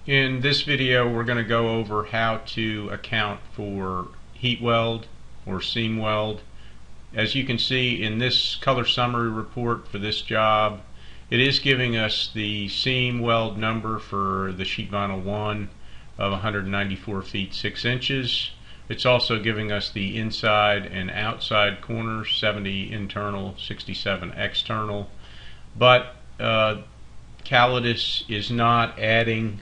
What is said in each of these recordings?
In this video we're going to go over how to account for heat weld or seam weld. As you can see in this color summary report for this job, it is giving us the seam weld number for the sheet vinyl 1 of 194 feet 6 inches. It's also giving us the inside and outside corners, 70 internal, 67 external. But Callidus is not adding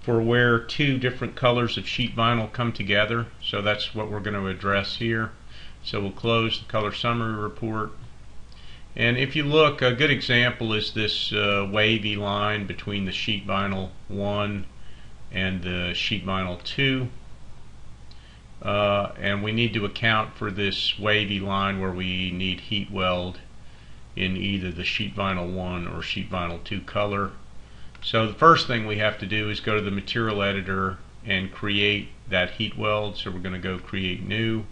for where two different colors of sheet vinyl come together, so that's what we're going to address here. So we'll close the color summary report, and if you look, a good example is this wavy line between the sheet vinyl 1 and the sheet vinyl 2, and we need to account for this wavy line where we need heat weld in either the sheet vinyl 1 or sheet vinyl 2 color. So the first thing we have to do is go to the material editor and create that heat weld. So we're going to go create new.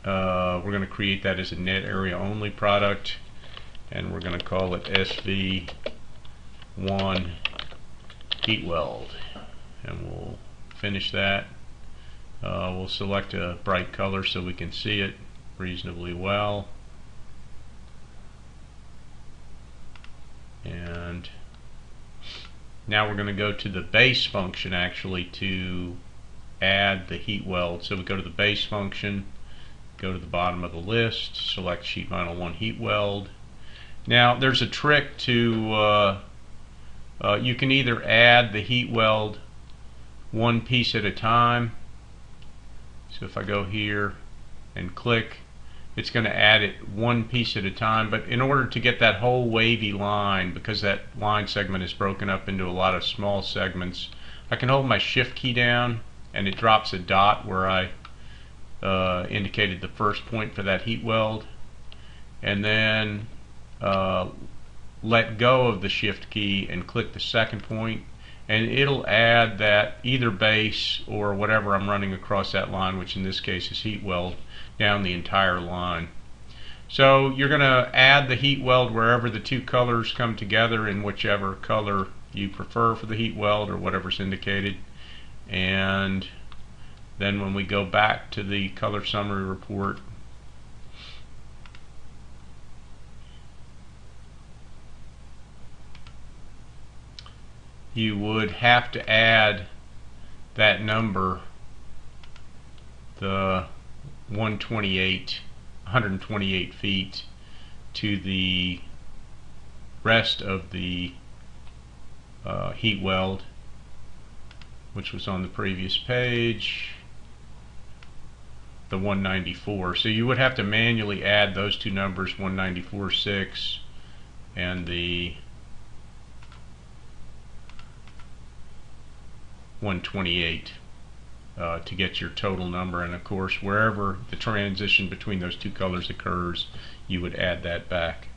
We're going to create that as a net area only product, and we're going to call it SV1 heat weld, and we'll finish that. We'll select a bright color so we can see it reasonably well, and now we're going to go to the base function actually to add the heat weld. So we go to the base function, go to the bottom of the list, select sheet vinyl 1 heat weld. Now there's a trick to you can either add the heat weld one piece at a time. So if I go here and click, it's going to add it one piece at a time, but in order to get that whole wavy line, because that line segment is broken up into a lot of small segments, I can hold my shift key down and it drops a dot where I indicated the first point for that heat weld, and then let go of the shift key and click the second point, and it'll add that either base or whatever I'm running across that line, which in this case is heat weld, down the entire line. So you're going to add the heat weld wherever the two colors come together, in whichever color you prefer for the heat weld or whatever's indicated. And then when we go back to the color summary report, you would have to add that number, the 128 feet, to the rest of the heat weld, which was on the previous page, the 194. So you would have to manually add those two numbers, 194.6 and the 128, to get your total number. And of course, wherever the transition between those two colors occurs, you would add that back.